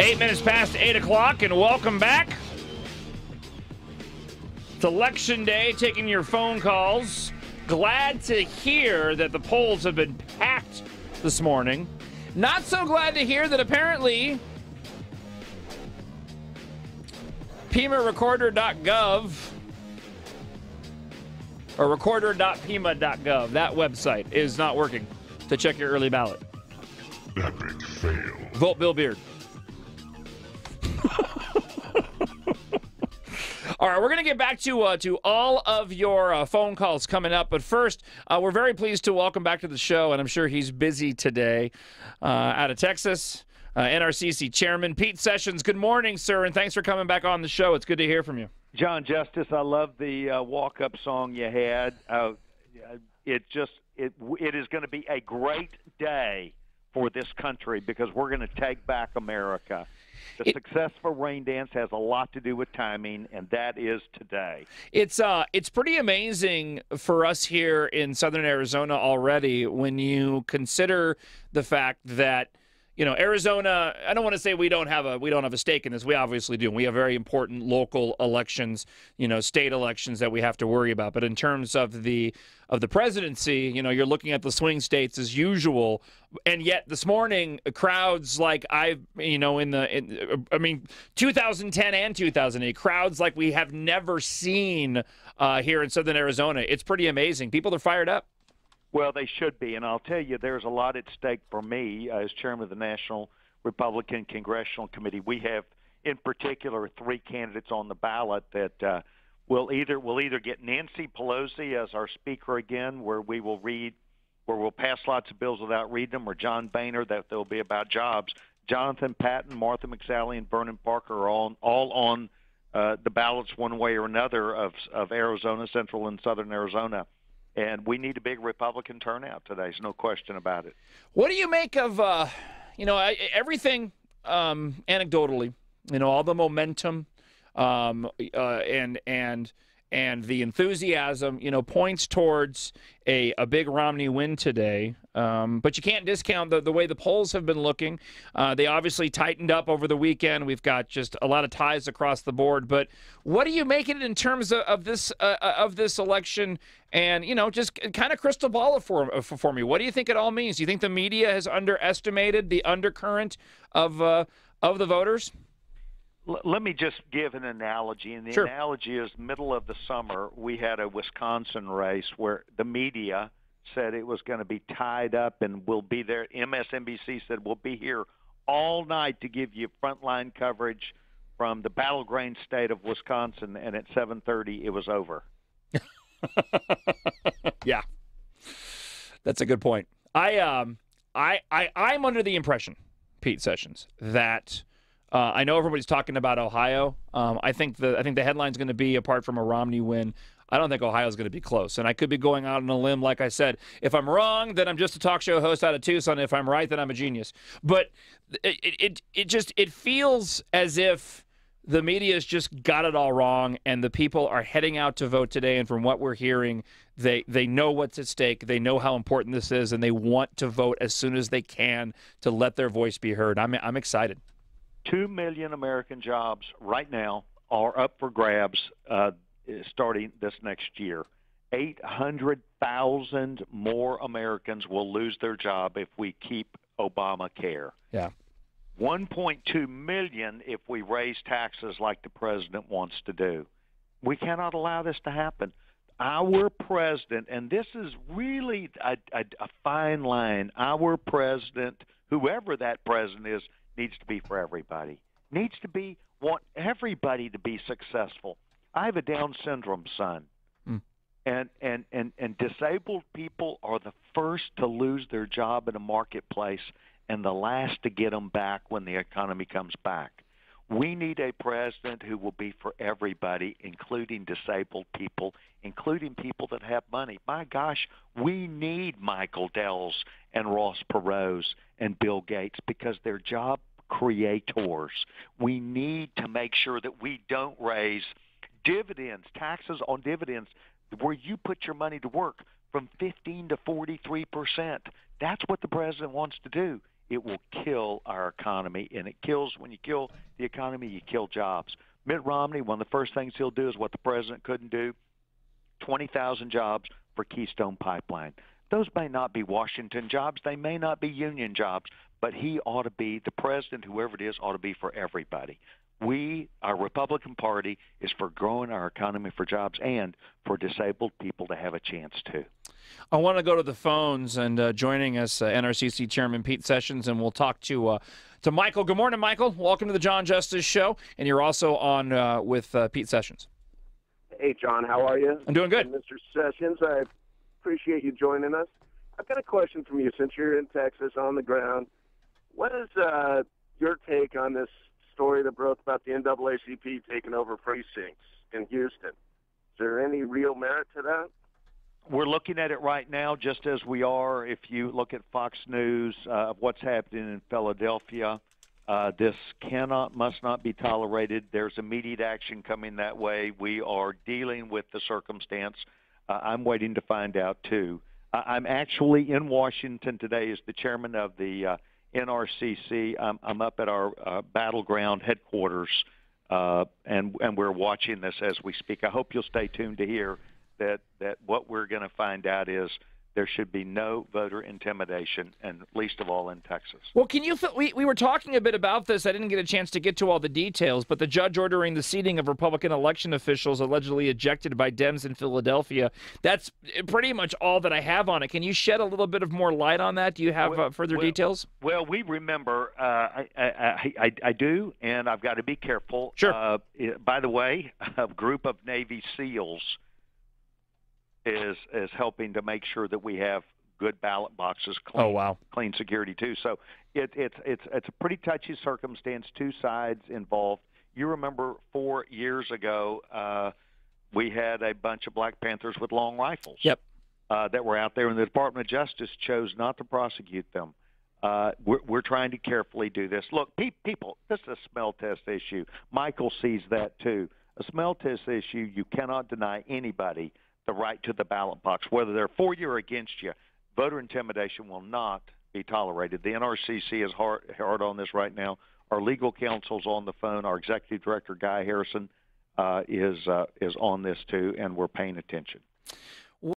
8 minutes past 8 o'clock, and welcome back. It's Election Day, taking your phone calls. Glad to hear that the polls have been packed this morning. Not so glad to hear that apparently PEMArecorder.gov or recorder.pema.gov, that website is not working to check your early ballot. Epic fail. Vote Bill Beard. All right, we're going to get back to all of your phone calls coming up. But first, we're very pleased to welcome back to the show, and I'm sure he's busy today, out of Texas, NRCC Chairman Pete Sessions. Good morning, sir, and thanks for coming back on the show. It's good to hear from you. John Justice, I love the walk-up song you had. It is going to be a great day for this country because we're going to take back America. The successful rain dance has a lot to do with timing, and that is today. It's pretty amazing for us here in southern Arizona already when you consider the fact that, you know, Arizona, I don't want to say we don't have a stake in this. We obviously do. We have very important local elections, you know, state elections that we have to worry about. But in terms of the presidency, you know, you're looking at the swing states as usual. And yet this morning, crowds like 2010 and 2008, crowds like we have never seen here in southern Arizona. It's pretty amazing. People are fired up. Well, they should be, and I'll tell you, there's a lot at stake for me as chairman of the National Republican Congressional Committee. We have, in particular, 3 candidates on the ballot that will either get Nancy Pelosi as our speaker again, where we'll pass lots of bills without reading them, or John Boehner, that they'll be about jobs. Jonathan Patton, Martha McSally, and Vernon Parker are all on the ballots one way or another of Arizona, central and southern Arizona. And we need a big Republican turnout today. There's no question about it. What do you make of, everything anecdotally, you know, all the momentum and the enthusiasm, you know, points towards a big Romney win today. But you can't discount the way the polls have been looking. They obviously tightened up over the weekend. We've got just a lot of ties across the board. But what do you make it in terms of this election? And, you know, just kind of crystal ball it for me. What do you think it all means? Do you think the media has underestimated the undercurrent of the voters? Let me just give an analogy, and the Sure. analogy is middle of the summer, we had a Wisconsin race where the media said it was going to be tied up and we'll be there. MSNBC said we'll be here all night to give you frontline coverage from the battleground state of Wisconsin, and at 7:30 it was over. Yeah, that's a good point. I'm under the impression, Pete Sessions, that I know everybody's talking about Ohio. I think the headline's going to be, apart from a Romney win, I don't think Ohio's going to be close. And I could be going out on a limb, like I said. If I'm wrong, then I'm just a talk show host out of Tucson. If I'm right, then I'm a genius. But it feels as if the media's just got it all wrong, and the people are heading out to vote today. And from what we're hearing, they know what's at stake. They know how important this is, and they want to vote as soon as they can to let their voice be heard. I'm excited. 2 million American jobs right now are up for grabs starting this next year. 800,000 more Americans will lose their job if we keep Obamacare. Yeah. 1.2 million if we raise taxes like the president wants to do. We cannot allow this to happen. Our president, and this is really a fine line, our president, whoever that president is, needs to be for everybody. Want everybody to be successful. I have a Down syndrome son, and disabled people are the first to lose their job in a marketplace and the last to get them back when the economy comes back. We need a president who will be for everybody, including disabled people, including people that have money. My gosh, we need Michael Dells and Ross Perot's and Bill Gates because they're job creators. We need to make sure that we don't raise dividends, taxes on dividends, where you put your money to work from 15 to 43%. That's what the president wants to do. it will kill our economy. And it kills, when you kill the economy, you kill jobs. Mitt Romney, one of the first things he'll do is what the president couldn't do, 20,000 jobs for Keystone Pipeline. Those may not be Washington jobs. They may not be union jobs, but he ought to be, the president, whoever it is, ought to be for everybody. Our Republican Party, is for growing our economy for jobs and for disabled people to have a chance too. I want to go to the phones, and joining us, NRCC Chairman Pete Sessions, and we'll talk to Michael. Good morning, Michael. Welcome to the John Justice Show, and you're also on with Pete Sessions. Hey, John, how are you? I'm doing good. And Mr. Sessions, I appreciate you joining us. I've got a question from you since you're in Texas on the ground. What is your take on this story that broke about the NAACP taking over precincts in Houston? Is there any real merit to that? We're looking at it right now, just as we are. If you look at Fox News, what's happening in Philadelphia, this must not be tolerated. There's immediate action coming that way. We are dealing with the circumstance. I'm waiting to find out, too. I'm actually in Washington today as the chairman of the NRCC. I'm up at our battleground headquarters, and we're watching this as we speak. I hope you'll stay tuned to hear that what we're going to find out is there should be no voter intimidation, and least of all in Texas. Well, we were talking a bit about this. I didn't get a chance to get to all the details, but the judge ordering the seating of Republican election officials allegedly ejected by Dems in Philadelphia, that's pretty much all that I have on it. Can you shed a little bit of more light on that? Do you have further details? Well, we remember, I do, and I've got to be careful. Sure. By the way, a group of Navy SEALs is helping to make sure that we have good ballot boxes, clean, oh, wow. clean security too. So it's a pretty touchy circumstance. Two sides involved. You remember 4 years ago, we had a bunch of Black Panthers with long rifles. Yep. That were out there, and the Department of Justice chose not to prosecute them. We're trying to carefully do this. Look, people, this is a smell test issue. Michael sees that too. A smell test issue, you cannot deny anybody the right to the ballot box, whether they're for you or against you. Voter intimidation will not be tolerated. The NRCC is hard on this right now. Our legal counsel's on the phone. Our executive director, Guy Harrison, is on this too, and we're paying attention.